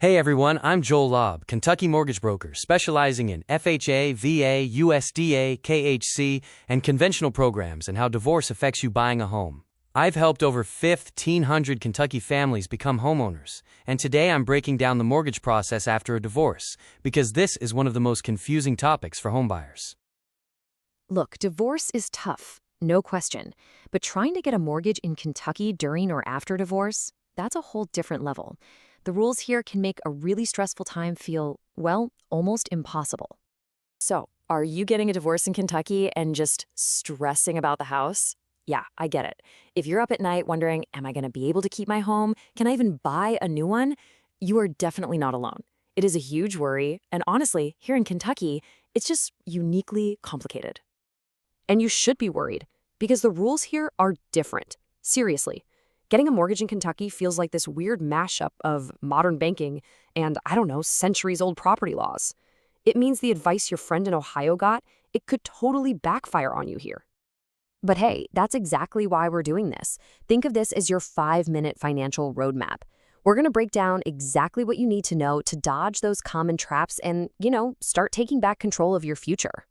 Hey everyone, I'm Joel Lobb, Kentucky mortgage broker, specializing in FHA, VA, USDA, KHC, and conventional programs and how divorce affects you buying a home. I've helped over 1,500 Kentucky families become homeowners, and today I'm breaking down the mortgage process after a divorce, because this is one of the most confusing topics for homebuyers. Look, divorce is tough, no question. But trying to get a mortgage in Kentucky during or after divorce, that's a whole different level. The rules here can make a really stressful time feel, well, almost impossible. So, are you getting a divorce in Kentucky and just stressing about the house? Yeah, I get it. If you're up at night wondering, am I going to be able to keep my home? Can I even buy a new one? You are definitely not alone. It is a huge worry, and honestly, here in Kentucky, it's just uniquely complicated. And you should be worried, because the rules here are different. Seriously. Getting a mortgage in Kentucky feels like this weird mashup of modern banking and, I don't know, centuries-old property laws. It means the advice your friend in Ohio got, it could totally backfire on you here. But hey, that's exactly why we're doing this. Think of this as your 5-minute financial roadmap. We're going to break down exactly what you need to know to dodge those common traps and, start taking back control of your future.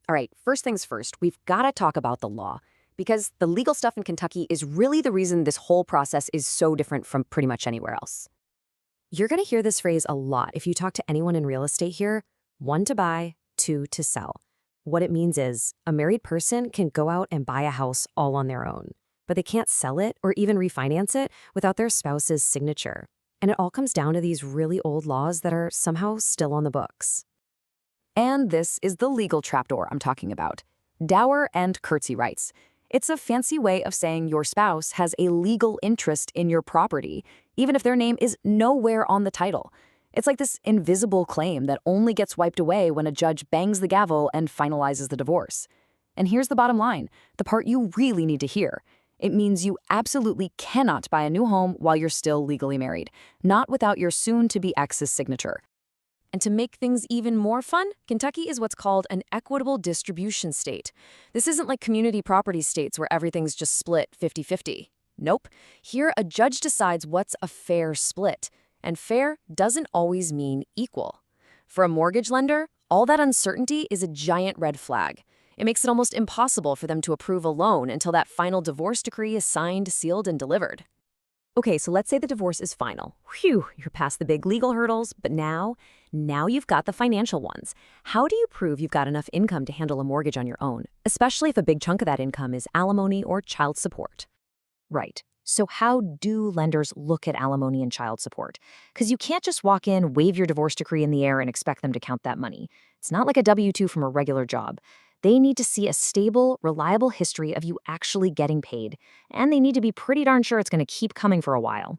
All right, first things first, we've got to talk about the law. Because the legal stuff in Kentucky is really the reason this whole process is so different from pretty much anywhere else. You're going to hear this phrase a lot if you talk to anyone in real estate here: 1 to buy, 2 to sell. What it means is a married person can go out and buy a house all on their own, but they can't sell it or even refinance it without their spouse's signature. And it all comes down to these really old laws that are somehow still on the books. And this is the legal trapdoor I'm talking about: dower and curtsy rights. It's a fancy way of saying your spouse has a legal interest in your property, even if their name is nowhere on the title. It's like this invisible claim that only gets wiped away when a judge bangs the gavel and finalizes the divorce. And here's the bottom line, the part you really need to hear. It means you absolutely cannot buy a new home while you're still legally married, not without your soon-to-be ex's signature. And to make things even more fun, Kentucky is what's called an equitable distribution state. This isn't like community property states where everything's just split 50-50. Nope. Here, a judge decides what's a fair split. And fair doesn't always mean equal. For a mortgage lender, all that uncertainty is a giant red flag. It makes it almost impossible for them to approve a loan until that final divorce decree is signed, sealed, and delivered. Okay, so let's say the divorce is final. Whew, you're past the big legal hurdles, but now you've got the financial ones. How do you prove you've got enough income to handle a mortgage on your own, especially if a big chunk of that income is alimony or child support? Right. So how do lenders look at alimony and child support? Because you can't just walk in, wave your divorce decree in the air, and expect them to count that money. It's not like a W-2 from a regular job. They need to see a stable, reliable history of you actually getting paid, and they need to be pretty darn sure it's going to keep coming for a while.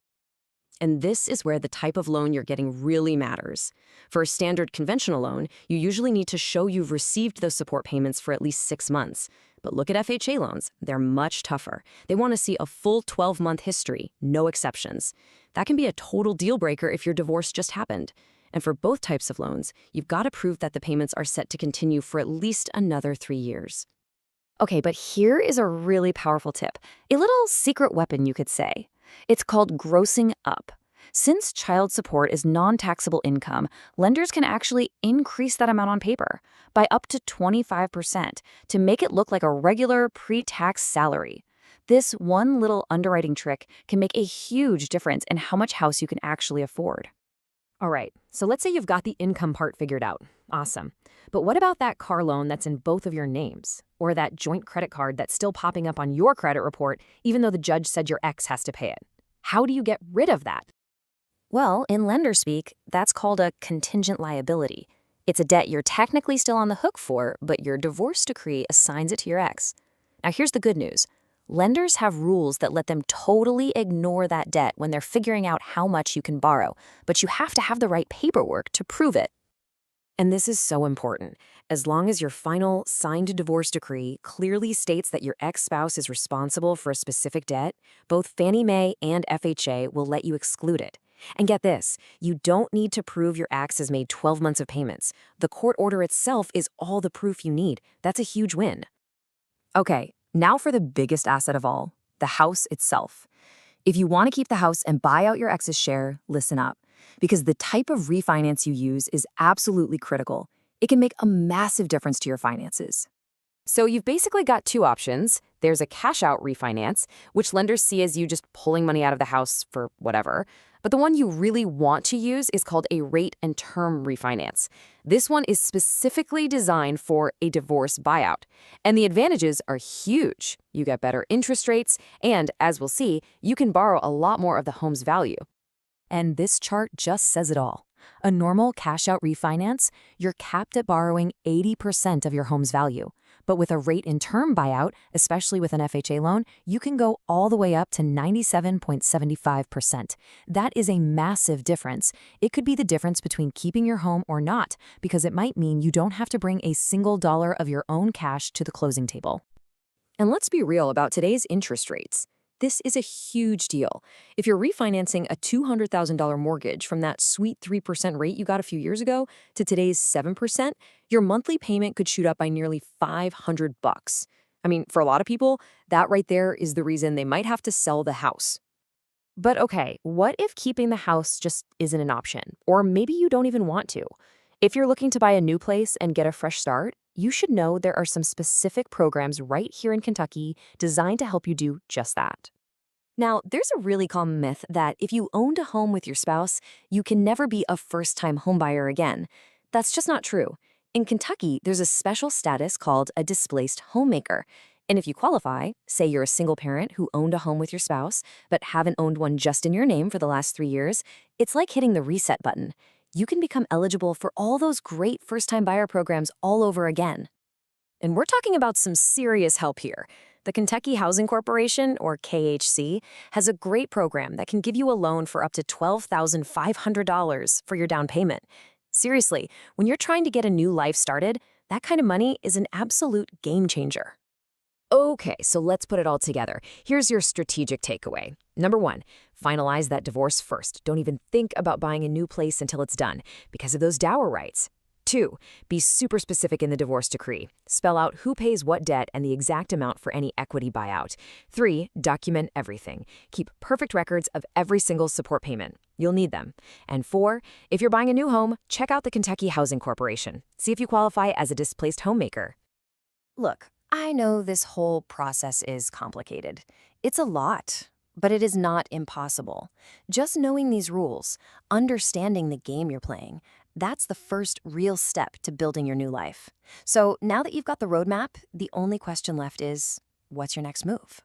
And this is where the type of loan you're getting really matters. For a standard conventional loan, you usually need to show you've received those support payments for at least 6 months. But look at FHA loans. They're much tougher. They want to see a full 12-month history, no exceptions. That can be a total deal breaker if your divorce just happened. And for both types of loans, you've got to prove that the payments are set to continue for at least another 3 years. Okay, but here is a really powerful tip. A little secret weapon, you could say. It's called grossing up. Since child support is non-taxable income, lenders can actually increase that amount on paper by up to 25% to make it look like a regular pre-tax salary. This one little underwriting trick can make a huge difference in how much house you can actually afford. All right, so let's say you've got the income part figured out. Awesome. But what about that car loan that's in both of your names? Or that joint credit card that's still popping up on your credit report, even though the judge said your ex has to pay it? How do you get rid of that? Well, in lender speak, that's called a contingent liability. It's a debt you're technically still on the hook for, but your divorce decree assigns it to your ex. Now here's the good news. Lenders have rules that let them totally ignore that debt when they're figuring out how much you can borrow, but you have to have the right paperwork to prove it. And this is so important. As long as your final signed divorce decree clearly states that your ex-spouse is responsible for a specific debt, both Fannie Mae and FHA will let you exclude it. And get this, you don't need to prove your ex has made 12 months of payments. The court order itself is all the proof you need. That's a huge win. Okay, now for the biggest asset of all, the house itself. If you want to keep the house and buy out your ex's share, listen up. because the type of refinance you use is absolutely critical. It can make a massive difference to your finances. So you've basically got two options. There's a cash-out refinance, which lenders see as you just pulling money out of the house for whatever. But the one you really want to use is called a rate and term refinance. This one is specifically designed for a divorce buyout. And the advantages are huge. You get better interest rates, and as we'll see, you can borrow a lot more of the home's value. And this chart just says it all. A normal cash-out refinance, you're capped at borrowing 80% of your home's value. But with a rate and term buyout, especially with an FHA loan, you can go all the way up to 97.75%. That is a massive difference. It could be the difference between keeping your home or not, because it might mean you don't have to bring a single dollar of your own cash to the closing table. And let's be real about today's interest rates. This is a huge deal. If you're refinancing a $200,000 mortgage from that sweet 3% rate you got a few years ago to today's 7%, your monthly payment could shoot up by nearly $500. I mean, for a lot of people, that right there is the reason they might have to sell the house. But okay, what if keeping the house just isn't an option? Or maybe you don't even want to. If you're looking to buy a new place and get a fresh start, you should know there are some specific programs right here in Kentucky designed to help you do just that. Now, there's a really common myth that if you owned a home with your spouse, you can never be a first-time homebuyer again. That's just not true. In Kentucky, there's a special status called a displaced homemaker. And if you qualify, say you're a single parent who owned a home with your spouse, but haven't owned one just in your name for the last 3 years, it's like hitting the reset button. You can become eligible for all those great first-time buyer programs all over again. And we're talking about some serious help here. The Kentucky Housing Corporation, or KHC, has a great program that can give you a loan for up to $12,500 for your down payment. Seriously, when you're trying to get a new life started, that kind of money is an absolute game changer. Okay, so let's put it all together. Here's your strategic takeaway. Number 1, finalize that divorce first. Don't even think about buying a new place until it's done because of those dower rights. 2, be super specific in the divorce decree. Spell out who pays what debt and the exact amount for any equity buyout. 3, document everything. Keep perfect records of every single support payment. You'll need them. And 4, if you're buying a new home, check out the Kentucky Housing Corporation. See if you qualify as a displaced homemaker. Look, I know this whole process is complicated. It's a lot, but it is not impossible. Just knowing these rules, understanding the game you're playing, that's the first real step to building your new life. So now that you've got the roadmap, the only question left is, what's your next move?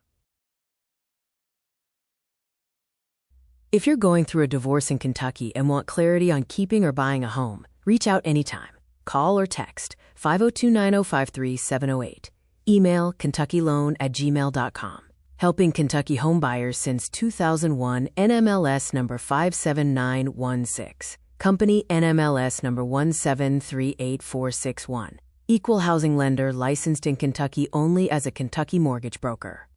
If you're going through a divorce in Kentucky and want clarity on keeping or buying a home, reach out anytime. Call or text 502-9053-708. Email kentuckyloan@gmail.com. Helping Kentucky homebuyers since 2001, NMLS number 57916. Company NMLS number 1738461. Equal housing lender licensed in Kentucky only as a Kentucky mortgage broker.